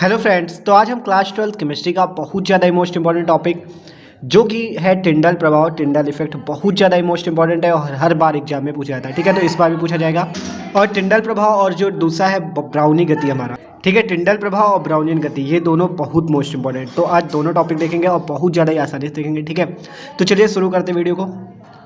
Hello friends, तो आज हम क्लास 12 केमिस्ट्री का बहुत ज़्यादा मोस्ट इंपॉर्टेंट टॉपिक जो कि है टिंडल प्रभाव, टिंडल इफेक्ट, बहुत ज़्यादा मोस्ट इंपॉर्टेंट है और हर बार एग्जाम में पूछा जाता है। ठीक है, तो इस बार भी पूछा जाएगा। और टिंडल प्रभाव और जो दूसरा है ब्राउनी गति हमारा, ठीक है, टिंडल प्रभाव और ब्राउनियन गति, ये दोनों बहुत मोस्ट इंपॉर्टेंट। तो आज दोनों टॉपिक देखेंगे और बहुत ज़्यादा ही आसानी से देखेंगे। ठीक है, तो चलिए शुरू करते हैं वीडियो को।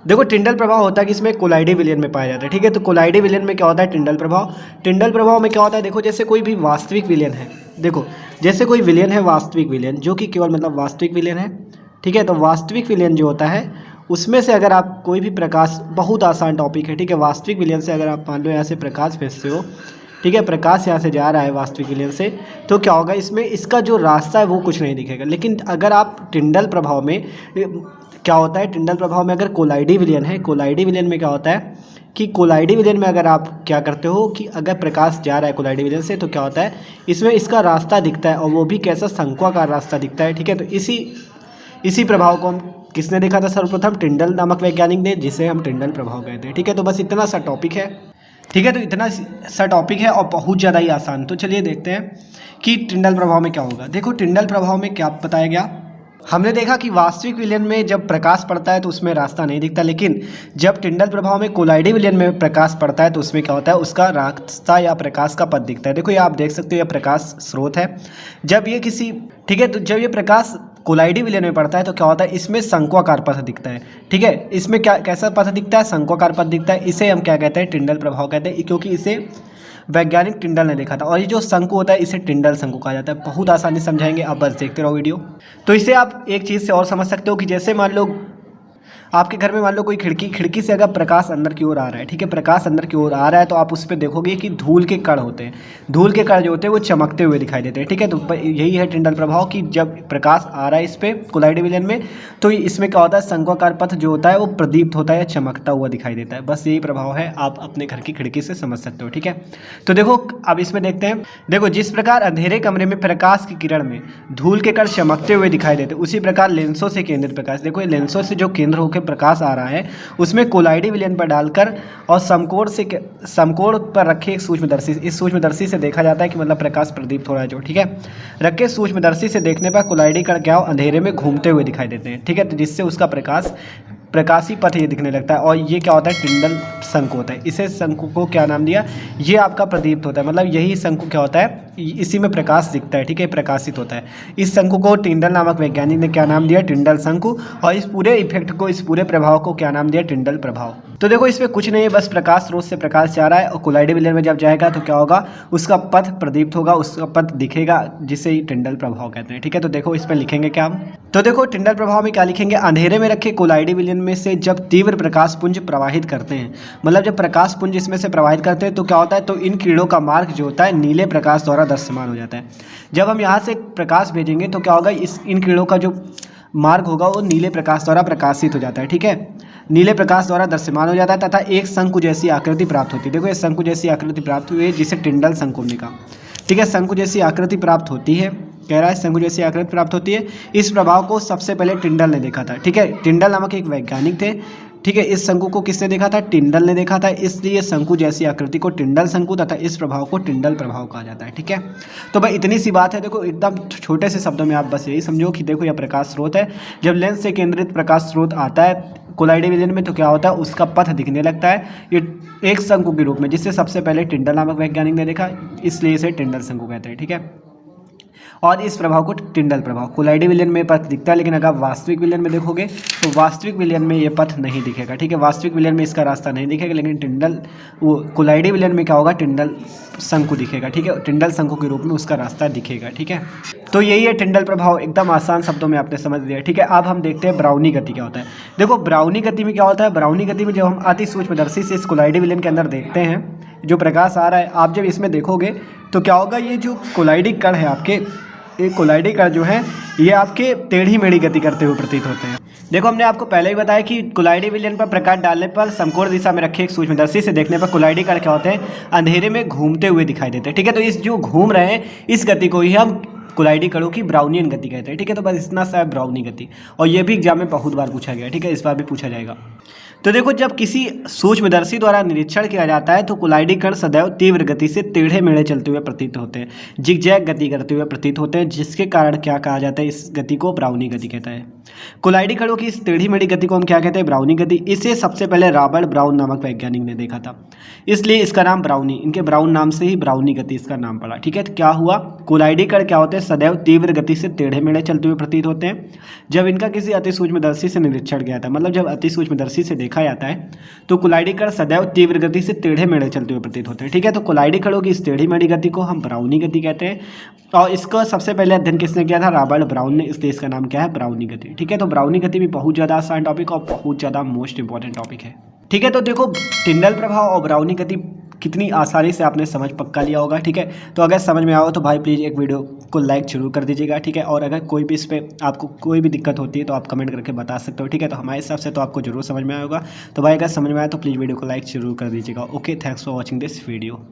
देखो, टिंडल प्रभाव होता है कि इसमें कोलाइडी विलयन में पाया जाता है। ठीक है, तो कोलाइडी विलयन में क्या होता है? टिंडल प्रभाव। टिंडल प्रभाव में क्या होता है? देखो, जैसे कोई भी वास्तविक विलयन है, देखो जैसे कोई विलयन है, वास्तविक विलयन जो कि केवल मतलब वास्तविक विलयन है। ठीक है, तो वास्तविक विलयन जो होता है उसमें से अगर आप कोई भी प्रकाश, बहुत आसान टॉपिक है। ठीक है, वास्तविक विलयन से अगर आप मान लो यहाँ से प्रकाश भेजते हो, ठीक है, प्रकाश यहाँ से जा रहा है वास्तविक विलयन से, तो क्या होगा? इसमें इसका जो रास्ता है वो कुछ नहीं दिखेगा। लेकिन अगर आप टिंडल प्रभाव में क्या होता है? टिंडल प्रभाव में अगर कोलाइडी विलयन है, कोलाइडी विलयन में क्या होता है कि कोलाइडी विलयन में अगर आप क्या करते हो कि अगर प्रकाश जा रहा है कोलाइडी विलयन से, तो क्या होता है? इसमें इसका रास्ता दिखता है और वो भी कैसा? शंक्वाकार रास्ता दिखता है। ठीक है, तो इसी प्रभाव को हम किसने देखा था? सर्वप्रथम टिंडल नामक वैज्ञानिक ने, जिसे हम टिंडल प्रभाव कहते हैं। ठीक है, तो बस इतना सा टॉपिक है। ठीक है, तो इतना सा टॉपिक है और बहुत ज़्यादा ही आसान। तो चलिए देखते हैं कि टिंडल प्रभाव में क्या होगा। देखो, टिंडल प्रभाव में क्या बताया गया, हमने देखा कि वास्तविक विलयन में जब प्रकाश पड़ता है तो उसमें रास्ता नहीं दिखता, लेकिन जब टिंडल प्रभाव में कोलाइडी विलयन में प्रकाश पड़ता है तो उसमें क्या होता है? उसका रास्ता या प्रकाश का पथ दिखता है। देखो, ये आप देख सकते हो, यह प्रकाश स्रोत है। जब ये किसी, ठीक है, तो जब ये प्रकाश कोलाइडी विलयन में पड़ता है तो क्या होता है? इसमें शंक्वाकार पथ दिखता है। ठीक है, इसमें क्या कैसा पथ दिखता है? शंक्वाकार पथ दिखता है। इसे हम क्या कहते हैं? टिंडल प्रभाव कहते हैं, क्योंकि इसे वैज्ञानिक टिंडल ने देखा था। और ये जो शंकु होता है इसे टिंडल शंकु कहा जाता है। बहुत आसानी समझाएंगे, आप बस देखते रहो वीडियो। तो इसे आप एक चीज़ से और समझ सकते हो कि जैसे मान लो आपके घर में मान लो कोई खिड़की से अगर प्रकाश अंदर की ओर आ रहा है, ठीक है, प्रकाश अंदर की ओर आ रहा है, तो आप उस पर देखोगे कि धूल के कण होते हैं। धूल के कण जो होते हैं वो चमकते हुए दिखाई देते हैं। ठीक है, तो यही है टिंडल प्रभाव कि जब प्रकाश आ रहा है इस पर कोलाइडी विलयन में, तो इसमें क्या होता है? शंक्वाकार पथ जो होता है वो प्रदीप्त होता है या चमकता हुआ दिखाई देता है। बस यही प्रभाव है, आप अपने घर की खिड़की से समझ सकते हो। ठीक है, तो देखो अब इसमें देखते हैं। देखो, जिस प्रकार अंधेरे कमरे में प्रकाश की किरण में धूल के कण चमकते हुए दिखाई देते, उसी प्रकार लेंसों से केंद्रित प्रकाश, देखो ये लेंसों से जो केंद्र होकर प्रकाश आ रहा है उसमें कोलाइडी विलयन पर डालकर और समकोण पर रखे एक सूक्ष्मदर्शी, इस सूक्ष्मदर्शी से देखा जाता है कि मतलब प्रकाश प्रदीप्त हो रहा है जो। ठीक है, रखे सूक्ष्मदर्शी से देखने पर कोलाइडी कण क्या हो? अंधेरे में घूमते हुए दिखाई देते हैं। ठीक है, तो जिससे उसका प्रकाशी पथ ये दिखने लगता है और ये क्या होता है? टिंडल शंकु होता है। इसे शंकु को क्या नाम दिया? ये आपका प्रदीप्त होता है, मतलब यही शंकु क्या होता है? इसी में प्रकाश दिखता है। ठीक है, प्रकाशित होता है। इस शंकु को टिंडल नामक वैज्ञानिक ने क्या नाम दिया? टिंडल शंकु। और इस पूरे इफेक्ट को, इस पूरे प्रभाव को क्या नाम दिया? टिंडल प्रभाव। तो देखो, इसमें कुछ नहीं है, बस प्रकाश स्रोत से प्रकाश जा रहा है और कोलाइडी विलयन में जब जाएगा तो क्या होगा? उसका पथ प्रदीप्त होगा, उसका पथ दिखेगा, जिसे टिंडल प्रभाव कहते हैं। ठीक है, तो देखो इसमें लिखेंगे क्या हम? तो देखो, टिंडल प्रभाव में क्या लिखेंगे? अंधेरे में रखे कोलाइडी विलयन में से जब तीव्र प्रकाश पुंज प्रवाहित करते हैं, मतलब जब प्रकाश पुंज इसमें से प्रवाहित करते हैं तो क्या होता है? तो इन किरणों का मार्ग जो होता है नीले प्रकाश द्वारा दृश्यमान हो जाता है। जब हम यहाँ से प्रकाश भेजेंगे तो क्या होगा? इन किरणों का जो मार्ग होगा वो नीले प्रकाश द्वारा प्रकाशित हो जाता है। ठीक है, नीले प्रकाश द्वारा दृश्यमान हो जाता है तथा एक शंकु जैसी आकृति प्राप्त होती है। देखो, ये शंकु जैसी आकृति प्राप्त हुई है, जिसे टिंडल शंकु ने कहा। ठीक है, शंकु जैसी आकृति प्राप्त होती है, कह रहा है शंकु जैसी आकृति प्राप्त होती है। इस प्रभाव को सबसे पहले टिंडल ने देखा था। ठीक है, टिंडल नामक एक वैज्ञानिक थे। ठीक है, इस शंकु को किसने देखा था? टिंडल ने देखा था, इसलिए शंकु जैसी आकृति को टिंडल शंकु तथा इस प्रभाव को टिंडल प्रभाव कहा जाता है। ठीक है, तो भाई इतनी सी बात है। देखो, एकदम छोटे से शब्दों में आप बस यही समझो कि देखो, यह प्रकाश स्रोत है। जब लेंस से केंद्रित प्रकाश स्रोत आता है कोलाइडी विलयन में तो क्या होता है? उसका पथ दिखने लगता है ये एक शंकु के रूप में, जिससे सबसे पहले टिंडल नामक वैज्ञानिक ने देखा, इसलिए इसे टिंडल शंकु कहते हैं। ठीक है, और इस प्रभाव को टिंडल प्रभाव। कोलाइडी विलयन में पथ दिखता है, लेकिन अगर वास्तविक विलयन में देखोगे तो वास्तविक विलयन में ये पथ नहीं दिखेगा। ठीक है, वास्तविक विलयन में इसका रास्ता नहीं दिखेगा, लेकिन कोलाइडी विलयन में क्या होगा? टिंडल शंकु दिखेगा। ठीक है, टिंडल शंकु के रूप में उसका रास्ता दिखेगा। ठीक है, तो यही है टिंडल प्रभाव, एकदम आसान शब्दों में आपने समझ लिया। ठीक है, अब हम देखते हैं ब्राउनी गति क्या होता है। देखो, ब्राउनी गति में क्या होता है? ब्राउनी गति में जब हम अति सूक्ष्मदर्शी से इस कोलाइडी विलयन के अंदर देखते हैं, जो प्रकाश आ रहा है, आप जब इसमें देखोगे तो क्या होगा? ये जो कोलाइडी कण है आपके, ये कोलाइडी कण जो है ये आपके टेढ़ी मेढ़ी गति करते हुए प्रतीत होते हैं। देखो, हमने आपको पहले ही बताया कि कोलाइडी विलयन पर प्रकाश डालने पर समकोण दिशा में रखे एक सूक्ष्मदर्शी से देखने पर कोलाइडी कण क्या होते हैं? अंधेरे में घूमते हुए दिखाई देते हैं। ठीक है, तो इस जो घूम रहे हैं इस गति को ही हम कोलाइडी कणों की ब्राउनियन गति कहते हैं। ठीक है, तो बस इतना सा है ब्राउनी गति, और ये भी एग्जाम में बहुत बार पूछा गया। ठीक है, इस बार भी पूछा जाएगा। तो देखो, जब किसी सूक्ष्मदर्शी द्वारा निरीक्षण किया जाता है तो कुलाइडी कण सदैव तीव्र गति से टेढ़े मेढ़े चलते हुए प्रतीत होते हैं, जिगजैग गति करते हुए प्रतीत होते हैं, जिसके कारण क्या कहा जाता है, इस गति को ब्राउनी गति कहता है। कुलाइडी कणों की इस टेढ़ी मेढ़ी गति को हम क्या कहते हैं, ब्राउनी गति। इसे सबसे पहले रॉबर्ट ब्राउन नामक वैज्ञानिक ने देखा था, इसलिए इसका नाम ब्राउनी, इनके ब्राउन नाम से ही ब्राउनी गति इसका नाम पड़ा। ठीक है, तो क्या हुआ, कुलाइडी कण क्या होते हैं, सदैव तीव्र गति से टेढ़े मेढ़े चलते हुए प्रतीत होते हैं। जब इनका किसी अति सूक्ष्मदर्शी से निरीक्षण किया था, मतलब जब अति सूक्ष्मदर्शी से देखा जाता है तो कुलाइडी कण सदैव तीव्र गति से टेढ़े मेढ़े चलते हुए प्रतीत होते हैं। ठीक है, तो कुलाइडी कणों की इस टेढ़ी मेढ़ी गति को हम ब्राउनी गति कहते हैं, और इसका सबसे पहले अध्ययन किसने किया था, रॉबर्ट ब्राउन ने, इसलिए इसका नाम क्या है, ब्राउनी गति। ठीक है, तो ब्राउनी गति भी बहुत ज़्यादा आसान टॉपिक और बहुत ज़्यादा मोस्ट इंपॉर्टेंट टॉपिक है। ठीक है, तो देखो टिंडल प्रभाव और ब्राउनी गति कितनी आसानी से आपने समझ पक्का लिया होगा। ठीक है, तो अगर समझ में आओ तो भाई प्लीज़ एक वीडियो को लाइक जरूर कर दीजिएगा। ठीक है, और अगर कोई भी इस पर आपको कोई भी दिक्कत होती है तो आप कमेंट करके बता सकते हो। ठीक है, तो हमारे हिसाब से तो आपको जरूर समझ में आएगा। तो भाई अगर समझ में आया तो प्लीज़ वीडियो को लाइक जरूर कर दीजिएगा। Okay, thanks for watching this video.